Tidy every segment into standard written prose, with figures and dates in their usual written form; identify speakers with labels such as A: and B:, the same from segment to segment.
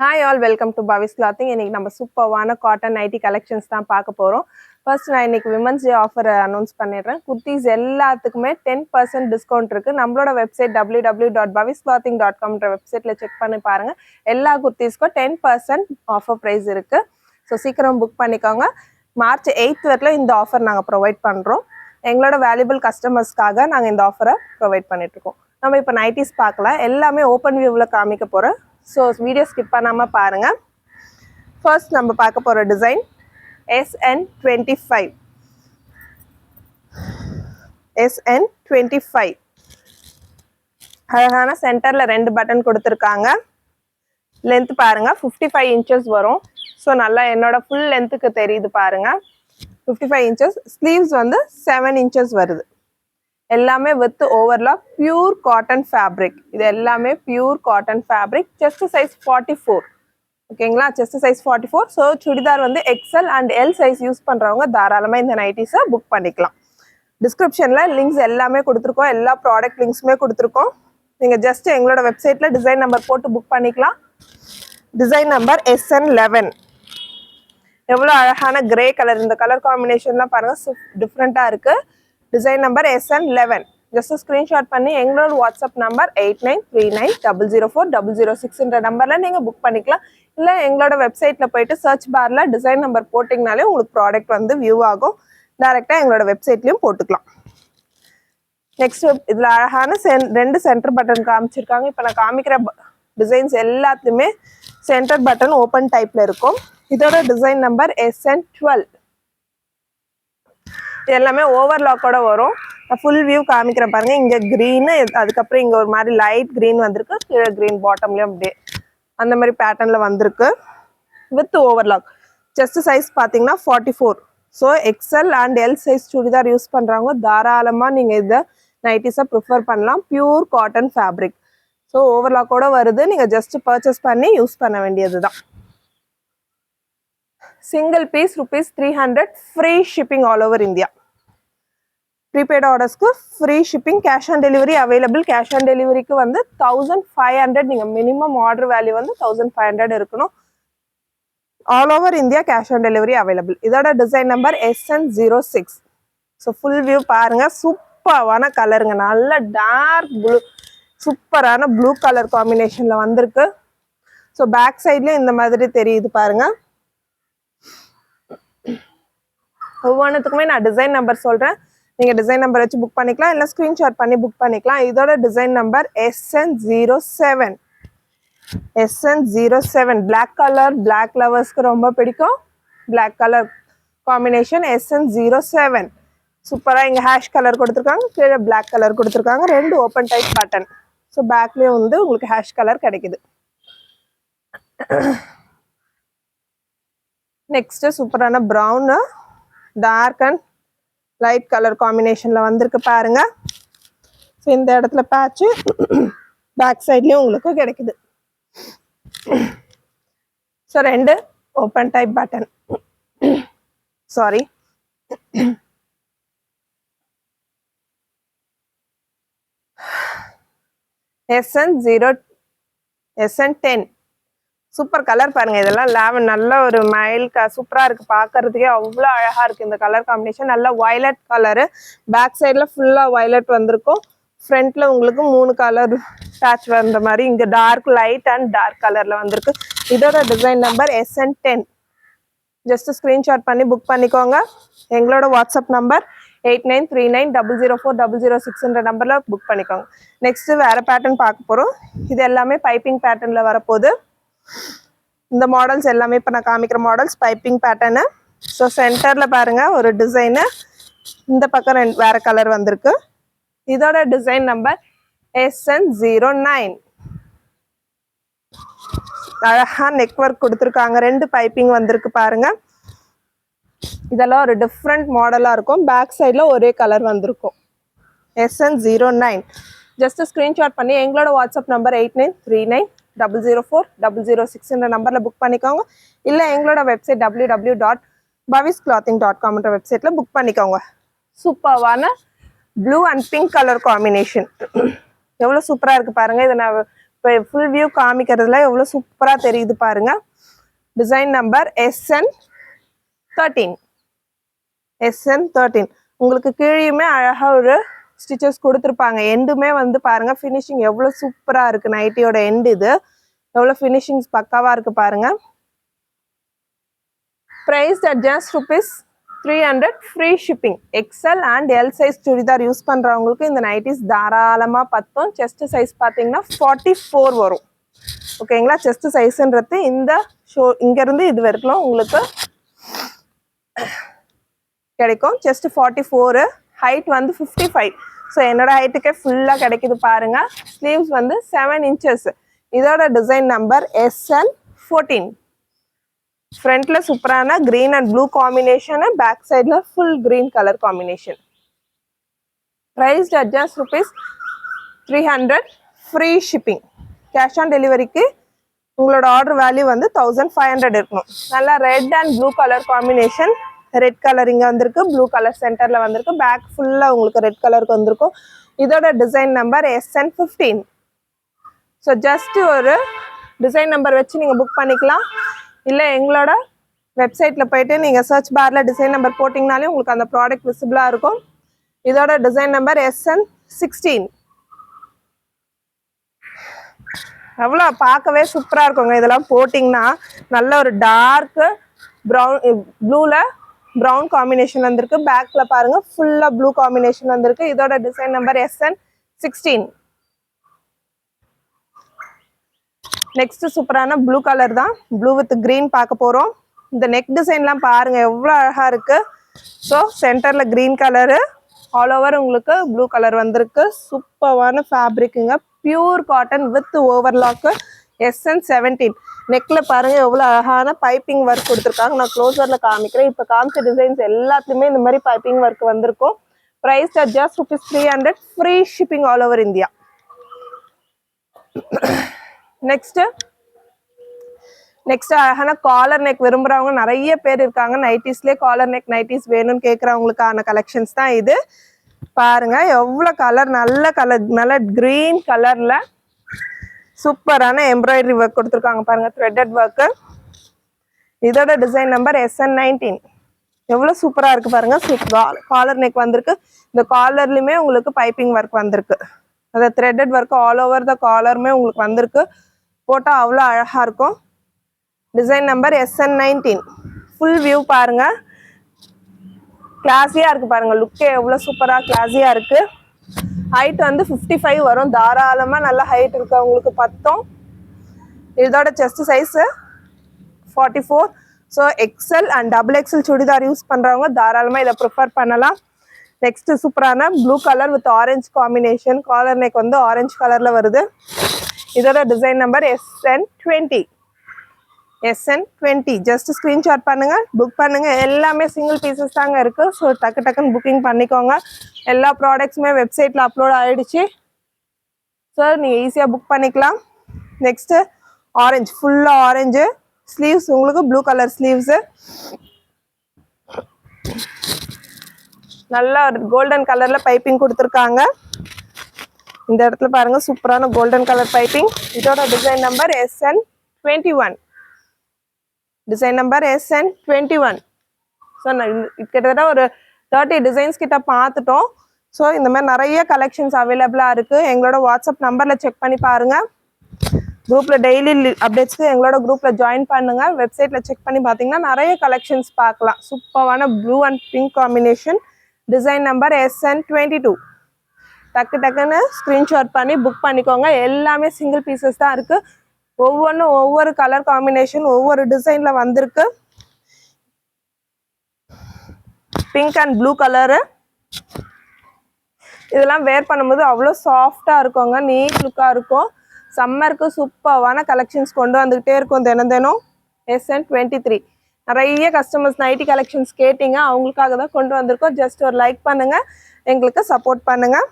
A: Hi all, welcome to Bhavi's Clothing. இன்னைக்கு நம்ம சூப்பரான காட்டன் நைட்டி கலெக்ஷன்ஸ் தான் பார்க்க போறோம். ஃபர்ஸ்ட் நான் இன்னைக்கு விமன்ஸ் டே ஆஃபர் அனௌன்ஸ் பண்ணிடுறேன். குர்த்திஸ் எல்லாத்துக்குமே 10% டிஸ்கவுண்ட் இருக்கு. நம்மளோட வெப்சைட் www.bhavisclothing.com வெப்சைட்ல செக் பண்ணி பாருங்க. எல்லா குர்த்திஸ்க்கும் 10% ஆஃபர் பிரைஸ் இருக்கு. ஸோ சீக்கிரம் புக் பண்ணிக்கோங்க. மார்ச் 8 வரைக்கும் இந்த ஆஃபர் நாங்கள் ப்ரொவைட் பண்ணுறோம். எங்களோட வேல்யூபிள் கஸ்டமர்ஸ்க்காக நாங்கள் இந்த ஆஃபரை ப்ரொவைட் பண்ணிட்டு இருக்கோம். நம்ம இப்போ நைட்டிஸ் பார்க்கலாம். எல்லாமே ஓப்பன் வியூவில் காமிக்க போகிறோம். ஸோ வீடியோ ஸ்கிப் பண்ணாமல் பாருங்கள். ஃபர்ஸ்ட் நம்ம பார்க்க போகிற டிசைன் SN25. SN25 அழகான சென்டரில் 2 பட்டன் கொடுத்துருக்காங்க. லென்த் பாருங்கள் 55 இன்ச்சஸ் வரும். ஸோ நல்லா என்னோட ஃபுல் லென்த்துக்கு தெரியுது பாருங்கள். 55 இன்ச்சஸ். ஸ்லீவ்ஸ் வந்து 7 இன்ச்சஸ் வருது. எல்லாமே with overlock pure cotton fabric. இது எல்லாமே pure cotton fabric. Chest size 44. ஓகேங்களா, செஸ்ட் சைஸ் 44. ஸோ சுடிதார் வந்து XL and L size use பண்ணுறவங்க தாராளமாக இந்த நைட்டிஸை புக் பண்ணிக்கலாம். டிஸ்கிரிப்ஷனில் லிங்க்ஸ் எல்லாமே கொடுத்துருக்கோம். எல்லா ப்ராடக்ட் லிங்க்ஸுமே கொடுத்துருக்கோம். நீங்கள் ஜஸ்ட் எங்களோட வெப்சைட்டில் டிசைன் நம்பர் போட்டு புக் பண்ணிக்கலாம். Design number SN11. எவ்வளோ அழகான கிரே கலர். இந்த கலர் காம்பினேஷன்லாம் பாருங்கள், டிஃப்ரெண்ட்டாக இருக்குது. Design number SN11. Just screenshot பண்ணி எங்களோட வாட்ஸ்அப் நம்பர் 8939004006 நம்பரில் நீங்கள் புக் பண்ணிக்கலாம். இல்லை எங்களோட வெப்சைட்டில் போயிட்டு சர்ச் பாரில் டிசைன் நம்பர் போட்டிங்கனாலே உங்களுக்கு ப்ராடக்ட் வந்து வியூ ஆகும். டைரெக்டாக எங்களோட வெப்சைட்லேயும் போட்டுக்கலாம். நெக்ஸ்ட் இதில் அழகான 2 சென்டர் பட்டன் காமிச்சிருக்காங்க. இப்போ நான் காமிக்கிற டிசைன்ஸ் எல்லாத்துலேயுமே சென்டர் பட்டன் ஓப்பன் டைப்பில் இருக்கும். இதோட டிசைன் நம்பர் SN12. இது எல்லாமே ஓவர்லாக்கோட வரும். ஃபுல் வியூ காமிக்கிறேன் பாருங்க. இங்கே க்ரீனு, அதுக்கப்புறம் இங்கே ஒரு மாதிரி லைட் க்ரீன் வந்திருக்கு. கீழே க்ரீன் பாட்டம்லேயும் அப்படியே அந்த மாதிரி பேட்டர்னில் வந்திருக்கு வித் ஓவர்லாக். செஸ்ட் சைஸ் பார்த்தீங்கன்னா 44. So XL and L size churidar use பண்ணுறவங்க தாராளமாக நீங்கள் இதை நைட்டிஸாக ப்ரிஃபர் பண்ணலாம். Pure cotton fabric. ஸோ ஓவர்லாக்கோட வருது. நீங்கள் ஜஸ்ட் பர்ச்சேஸ் பண்ணி யூஸ் பண்ண வேண்டியது தான். Single piece ₹300. Free shipping all over India. Prepaid ஆர்டர்ஸ்க்கு free shipping. Cash on delivery available. Cash on டெலிவரிக்கு வந்து 1500. நீங்கள் மினிமம் ஆர்டர் வேல்யூ வந்து 1500 இருக்கணும். All over India cash on delivery available. இதோட design number SN06. So full view பாருங்கள். சூப்பரான கலருங்க. நல்ல டார்க் ப்ளூ, சூப்பரான ப்ளூ கலர் காம்பினேஷனில் வந்திருக்கு. ஸோ பேக் சைட்லேயும் இந்த மாதிரி தெரியுது பாருங்கள். ஒவ்வொன்றுத்துக்குமே நான் டிசைன் நம்பர் சொல்கிறேன். நீங்கள் டிசைன் நம்பர் வச்சு புக் பண்ணிக்கலாம், இல்லை ஸ்க்ரீன்ஷாட் பண்ணி புக் பண்ணிக்கலாம். இதோட design number SN07. SN07 black colour. Black லவர்ஸ்க்கு ரொம்ப பிடிக்கும். Black colour combination SN07. சூப்பராக இங்கே ஹேஷ் கலர் கொடுத்துருக்காங்க, கீழே பிளாக் கலர் கொடுத்துருக்காங்க. 2 ஓப்பன் டைப் பட்டன். ஸோ பேக்லேயும் வந்து உங்களுக்கு ஹேஷ் கலர் கிடைக்குது. நெக்ஸ்ட் சூப்பரான brown, dark and light colour காம்பினேஷனில் வந்திருக்கு பாருங்க. ஸோ இந்த இடத்துல பேட்சு பேக் சைட்லேயும் உங்களுக்கு கிடைக்குது. So 2 open type button. Sorry, SN10. Super colour பாருங்க. இதெல்லாம் லேவன் நல்ல ஒரு மைல் சூப்பராக இருக்குது. பார்க்கறதுக்கே அவ்வளோ அழகாக இருக்குது இந்த கலர் காம்பினேஷன். நல்ல வயலட் கலரு. பேக் சைடில் ஃபுல்லாக வயலட் வந்திருக்கும். ஃப்ரண்ட்டில் உங்களுக்கு 3 கலர் பேட்ச் வந்த மாதிரி இங்கே டார்க் லைட் அண்ட் டார்க் கலரில் வந்திருக்கு. இதோட design number SN10. Just screenshot பண்ணி புக் பண்ணிக்கோங்க. எங்களோட வாட்ஸ்அப் நம்பர் 8939004006 நம்பரில் புக் பண்ணிக்கோங்க. நெக்ஸ்ட்டு வேறு பேட்டர்ன் பார்க்க போகிறோம். இது எல்லாமே பைப்பிங் பேட்டர்னில் வரப்போகுது. இந்த மாடல்ஸ் எல்லாமே இப்போ நான் காமிக்கிற மாடல்ஸ் பைப்பிங் பேட்டர்னு. ஸோ சென்டரில் பாருங்கள் ஒரு டிசைனு, இந்த பக்கம் வேறு கலர் வந்திருக்கு. இதோட டிசைன் நம்பர் SN09. அழகாக நெக் ஒர்க் கொடுத்துருக்காங்க. 2 பைப்பிங் வந்திருக்கு பாருங்க. இதெல்லாம் ஒரு டிஃப்ரெண்ட் மாடலாக இருக்கும். பேக் சைடில் ஒரே கலர் வந்திருக்கும். SN09. ஜஸ்ட் ஸ்க்ரீன்ஷாட் பண்ணி எங்களோட வாட்ஸ்அப் நம்பர் 8939004006 நம்பரில் புக் பண்ணிக்கோங்க. இல்லை எங்களோட வெப்சைட் www.bhavisclothing.com வெப்சைட்டில் புக் பண்ணிக்கோங்க. சூப்பரான blue and pink colour combination எவ்வளோ சூப்பராக இருக்குது பாருங்கள். இதை நான் இப்போ ஃபுல் வியூ காமிக்கிறதுல எவ்வளோ சூப்பராக தெரியுது பாருங்க. Design number SN13. SN13 உங்களுக்கு கீழேயுமே அழகா ஒரு ஸ்டிச்சஸ் கொடுத்துருப்பாங்க. எண்டுமே வந்து பாருங்க ஃபினிஷிங் எவ்வளோ சூப்பராக இருக்கு. நைட்டியோட எண்டு இது எவ்வளோ ஃபினிஷிங்ஸ் பக்காவாக இருக்கு பாருங்க. Price at just ₹300 free shipping. XL and L size churidar use பண்ணுறவங்களுக்கு இந்த நைட்டிஸ் தாராளமாக பத்தும். செஸ்ட் சைஸ் பார்த்தீங்கன்னா 44 வரும். ஓகேங்களா, செஸ்ட் சைஸ்ன்றது இந்த இங்கேருந்து இது வரைக்கும் உங்களுக்கு கிடைக்கும். செஸ்ட் 44, ஹைட் வந்து 55. ஸோ என்னோட ஹைட்டுக்கே ஃபுல்லாக கிடைக்குது பாருங்க. ஸ்லீவ்ஸ் வந்து 7 inches. இதோட டிசைன் நம்பர் SN14. ஃப்ரண்ட்ல சூப்பரான green and blue combination, back சைடில் full green colour combination. Price at just ₹300 free shipping. Cash on டெலிவரிக்கு உங்களோட ஆர்டர் வேல்யூ வந்து 1500 இருக்கணும். நல்லா red and blue colour combination. Red colour இங்கே வந்திருக்கு, ப்ளூ கலர் சென்டரில் வந்திருக்கு, பேக் ஃபுல்லாக உங்களுக்கு ரெட் கலருக்கு வந்திருக்கும். இதோட design number SN15. So just ஒரு டிசைன் நம்பர் வச்சு நீங்கள் புக் பண்ணிக்கலாம். இல்லை எங்களோட வெப்சைட்டில் போயிட்டு நீங்கள் சர்ச் பாரில் டிசைன் நம்பர் போட்டிங்கனாலே உங்களுக்கு அந்த ப்ராடக்ட் விசிபிளாக இருக்கும். இதோட டிசைன் நம்பர் SN16. எவ்வளோ பார்க்கவே சூப்பராக இருக்குங்க. இதெல்லாம் போட்டிங்கன்னா நல்ல ஒரு டார்க்கு ப்ளூவில் ப்ரௌன் காம்பினேஷன் வந்திருக்கு. பேக்கில் பாருங்கள் ஃபுல்லாக ப்ளூ காம்பினேஷன் வந்திருக்கு. இதோட டிசைன் நம்பர் SN16. நெக்ஸ்ட் சூப்பரான ப்ளூ கலர் தான், ப்ளூ வித் கிரீன் பார்க்க போகிறோம். இந்த நெக் டிசைன்லாம் பாருங்கள் எவ்வளோ அழகாக இருக்குது. ஸோ சென்டரில் க்ரீன் கலரு, ஆல் ஓவர் உங்களுக்கு ப்ளூ கலர் வந்திருக்கு. சூப்பரான ஃபேப்ரிக்குங்க, pure cotton with overlock. SN17. நெக்கில் பாருங்கள் எவ்வளோ அழகான பைப்பிங் ஒர்க் கொடுத்துருக்காங்க. நான் க்ளோஸரில் காமிக்கிறேன். இப்போ காமிச்ச டிசைன்ஸ் எல்லாத்துலேயுமே இந்த மாதிரி பைப்பிங் ஒர்க் வந்திருக்கும். Price at just ₹300 free shipping all over India. Next அழகான காலர் நெக் விரும்புகிறவங்க நிறைய பேர் இருக்காங்க. நைட்டிஸ்லேயே காலர் நெக் நைட்டிஸ் வேணும்னு கேட்குறவங்களுக்கான கலெக்ஷன்ஸ் தான் இது. பாருங்க எவ்வளோ கலர், நல்ல கலர், நல்ல கிரீன் கலரில் சூப்பரான எம்ப்ராய்டரி ஒர்க் கொடுத்துருக்காங்க பாருங்க, த்ரெட்டட் ஒர்க்கு. இதோட டிசைன் நம்பர் SN19. எவ்வளோ சூப்பராக இருக்குது பாருங்க. காலர் நெக் வந்திருக்கு. இந்த காலர்லையுமே உங்களுக்கு பைப்பிங் ஒர்க் வந்திருக்கு. அந்த threaded work all over the காலருமே உங்களுக்கு வந்திருக்கு. போட்டால் அவ்வளோ அழகாக இருக்கும். Design number SN19. Full view பாருங்க, கிளாஸியாக இருக்குது பாருங்கள். லுக்கே எவ்வளோ சூப்பராக கிளாஸியாக இருக்குது. ஹைட் வந்து 55 வரும். தாராளமாக நல்ல ஹைட் இருக்கவங்களுக்கு பத்தும். இதோட chest size 44. So XL and XXL churidar use பண்ணுறவங்க தாராளமாக இதை ப்ரிஃபர் பண்ணலாம். நெக்ஸ்ட் சூப்பரான blue colour with orange combination. Collar neck வந்து ஆரஞ்சு கலரில் வருது. இதோட design number SN20. SN20. Just screenshot பண்ணுங்கள், புக் பண்ணுங்கள். எல்லாமே சிங்கிள் பீசஸ் தாங்க இருக்குது. ஸோ டக்குன்னு புக்கிங் பண்ணிக்கோங்க. எல்லா ப்ராடக்ட்ஸுமே வெப்சைட்டில் அப்லோட் ஆகிடுச்சு. ஸோ நீங்கள் ஈஸியாக புக் பண்ணிக்கலாம். நெக்ஸ்ட்டு ஆரஞ்சு, ஃபுல்லாக ஆரஞ்சு ஸ்லீவ்ஸ், உங்களுக்கு ப்ளூ கலர் ஸ்லீவ்ஸு. நல்லா கோல்டன் கலரில் பைப்பிங் கொடுத்துருக்காங்க. இந்த இடத்துல பாருங்கள் சூப்பரான கோல்டன் கலர் பைப்பிங். இதோட design number SN21. Design number SN21. So கிட்டத்தட்ட ஒரு 30 டிசைன்ஸ் கிட்ட பார்த்துட்டோம். ஸோ இந்த மாதிரி நிறைய கலெக்ஷன்ஸ் அவைலபிளாக இருக்குது. எங்களோட வாட்ஸ்அப் நம்பரில் செக் பண்ணி பாருங்கள். குரூப்பில் டெய்லி அப்டேட்ஸ்க்கு எங்களோட குரூப்பில் ஜாயின் பண்ணுங்கள். வெப்சைட்டில் செக் பண்ணி பார்த்தீங்கன்னா நிறைய கலெக்ஷன்ஸ் பார்க்கலாம். சூப்பரான blue and pink combination. Design number SN22. டக்குன்னு ஸ்க்ரீன்ஷாட் பண்ணி புக் பண்ணிக்கோங்க. எல்லாமே சிங்கிள் பீசஸ் தான் இருக்குது. ஒவ்வொன்றும் ஒவ்வொரு கலர் காம்பினேஷன், ஒவ்வொரு டிசைனில் வந்திருக்கு. Pink and blue colour. இதெல்லாம் வேர் பண்ணும்போது அவ்வளோ சாஃப்டாக இருக்குங்க, நீட் லுக்காக இருக்கும். சம்மருக்கு சூப்பரான கலெக்ஷன்ஸ் கொண்டு வந்துக்கிட்டே இருக்கும் தினம். SN23. நிறைய கஸ்டமர்ஸ் நைட்டி கலெக்ஷன்ஸ் கேட்டிங்க, அவங்களுக்காக தான் கொண்டு வந்திருக்கோம். ஜஸ்ட் ஒரு லைக் பண்ணுங்கள், எங்களுக்கு சப்போர்ட் பண்ணுங்கள்.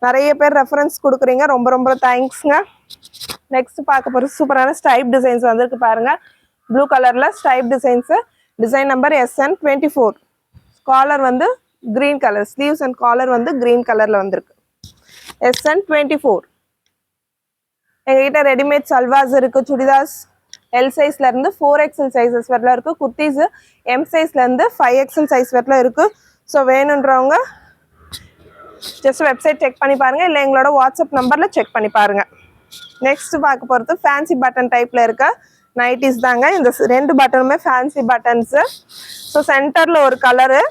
A: நிறைய பேர் ரெஃபரன்ஸ் கொடுக்குறீங்க, ரொம்ப தேங்க்ஸுங்க. நெக்ஸ்ட் பார்க்க போகிற சூப்பரான ஸ்டைப் டிசைன்ஸ் வந்திருக்கு பாருங்கள். ப்ளூ கலரில் stripe designs. Design number SN24. Collar வந்து green colour, sleeves and collar வந்து க்ரீன் கலரில் வந்திருக்கு. SN24. எங்ககிட்ட ரெடிமேட் சல்வாஸ் இருக்கு, சுடிதாஸ் எல் சைஸ்ல இருந்து 4XL சைஸஸ் வரல இருக்கு, குர்த்திஸ் எம் சைஸ்ல இருந்து 5XL சைஸ் வரல இருக்கு. ஸோ வேணுன்றவங்க ஜஸ்ட் வெப்சைட் செக் பண்ணி பாருங்க, இல்லை எங்களோட வாட்ஸ்அப் நம்பர்ல செக் பண்ணி பாருங்க. நெக்ஸ்ட் பார்க்க போகிறது ஃபேன்சி பட்டன் டைப்ல இருக்க நைட்டிஸ் தாங்க. இந்த 2 பட்டனுமே ஃபேன்சி பட்டன்ஸ். ஸோ சென்டர்ல ஒரு கலரு,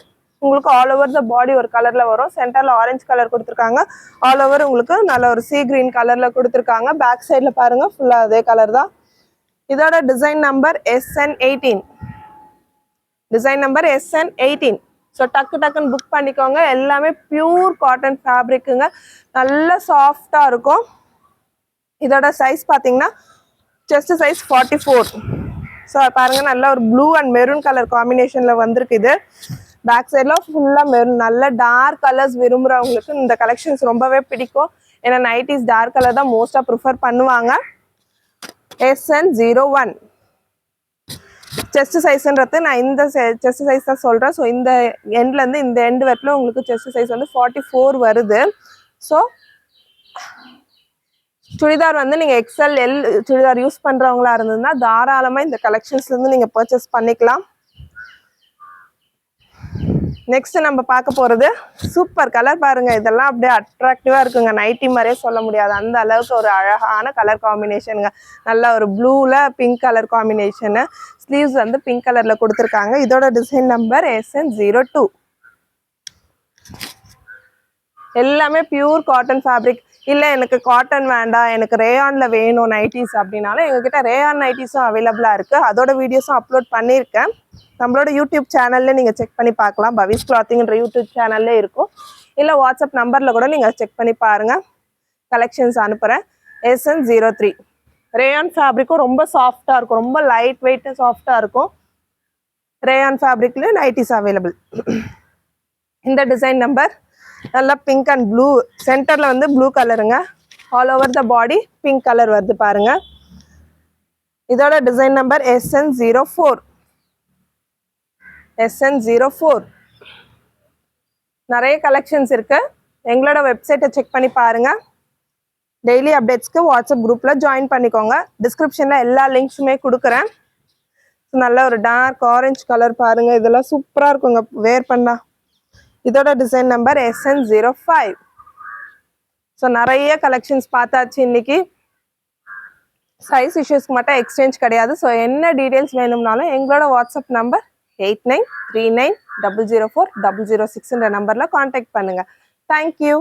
A: உங்களுக்கு ஆல் ஓவர் த பாடி ஒரு கலர்ல வரும். சென்டர்ல ஆரஞ்சு கலர் கொடுத்துருக்காங்க, ஆல் ஓவர் உங்களுக்கு நல்ல ஒரு சீ கிரீன் கலர்ல கொடுத்துருக்காங்க. பேக் சைட்ல பாருங்க ஃபுல்லா அதே கலர் தான். இதோட design number SN18, design number SN18. So டக்குன்னு புக் பண்ணிக்கோங்க. எல்லாமே பியூர் காட்டன் ஃபேப்ரிக்குங்க, நல்ல சாஃப்டா இருக்கும். இதோட சைஸ் பார்த்தீங்கன்னா செஸ்ட் சைஸ் 44. ஸோ பாருங்க நல்ல ஒரு ப்ளூ அண்ட் மெரூன் கலர் காம்பினேஷன்ல வந்திருக்கு. இது பேக் சைட்ல ஃபுல்லா மெரூன், நல்ல டார்க் கலர்ஸ் விரும்புறவங்களுக்கு இந்த கலெக்ஷன்ஸ் ரொம்பவே பிடிக்கும். ஏன்னா நைட்டிஸ் டார்க் கலர் தான் மோஸ்டா ப்ரிஃபர் பண்ணுவாங்க. SN01 செஸ்ட் சைஸ்ன்றது நான் இந்த செஸ்ட் சைஸ் தான் சொல்றேன். ஸோ இந்த எண்ட்ல இருந்து இந்த எண்ட் வரைக்கும் உங்களுக்கு செஸ்ட் சைஸ் வந்து 44 வருது. ஸோ சுடிதார் வந்து நீங்க XL L சுடிதார் யூஸ் பண்றவங்களா இருந்ததுன்னா தாராளமா இந்த கலெக்ஷன்ஸ்ல இருந்து நீங்க பர்ச்சேஸ் பண்ணிக்கலாம். நெக்ஸ்ட் நம்ம பார்க்க போறது சூப்பர் கலர் பாருங்க. இதெல்லாம் அப்படியே அட்ராக்டிவா இருக்குங்க, நைட்டி மாதிரியே சொல்ல முடியாது, அந்த அளவுக்கு ஒரு அழகான கலர் காம்பினேஷனுங்க. நல்ல ஒரு ப்ளூல பிங்க் கலர் காம்பினேஷனு, ஸ்லீவ்ஸ் வந்து பிங்க் கலர்ல கொடுத்துருக்காங்க. இதோட டிசைன் நம்பர் SN02. எல்லாமே பியூர் காட்டன் ஃபேப்ரிக். இல்லை எனக்கு காட்டன் வேண்டாம், எனக்கு ரேயான்ல வேணும் நைட்டிஸ் அப்படின்னாலும் எங்ககிட்ட ரேயான் நைட்டிஸும் அவைலபிளாக இருக்குது. அதோட வீடியோஸும் அப்லோட் பண்ணியிருக்கேன். நம்மளோட யூடியூப் சேனல்ல நீங்கள் செக் பண்ணி பார்க்கலாம். பவிஸ் கிளாத்திங்ன்ற யூடியூப் சேனல்லே இருக்கும். இல்லை வாட்ஸ்அப் நம்பரில் கூட நீங்கள் செக் பண்ணி பாருங்கள். கலெக்ஷன்ஸ் அனுப்புகிறேன். SN03 ரேயான் ஃபேப்ரிக்கும் ரொம்ப சாஃப்டாக இருக்கும், ரொம்ப லைட் வெயிட் சாஃப்டாக இருக்கும். ரேயான் ஃபேப்ரிக்ல நைட்டிஸ் அவைலபிள். இந்த டிசைன் நம்பர் நல்லா பிங்க் அண்ட் ப்ளூ, சென்டர்ல வந்து ப்ளூ கலருங்க, all over the body pink colour வருது பாருங்க. இதோட டிசைன் நம்பர் SN04. SN04 நிறைய கலெக்ஷன்ஸ் இருக்கு. எங்களோட வெப்சைட்டை செக் பண்ணி பாருங்க. டெய்லி அப்டேட்ஸ்க்கு வாட்ஸ்அப் குரூப்ல ஜாயின் பண்ணிக்கோங்க. டிஸ்கிரிப்ஷன்ல எல்லா லிங்க்ஸுமே கொடுக்குறேன். நல்ல ஒரு டார்க் ஆரஞ்சு கலர் பாருங்க, இதெல்லாம் சூப்பரா இருக்குங்க வேர் பண்ணா. இதோட டிசைன் நம்பர் SN05. ஸோ நிறைய கலெக்ஷன்ஸ் பார்த்தாச்சு இன்னைக்கு. சைஸ் இஷ்யூஸ்க்கு மட்டும் எக்ஸ்சேஞ்ச் கிடையாது. ஸோ என்ன டீட்டெயில்ஸ் வேணும்னாலும் எங்களோட வாட்ஸ்அப் நம்பர் 8939004006 நம்பர்ல கான்டாக்ட் பண்ணுங்க. தேங்க்யூ.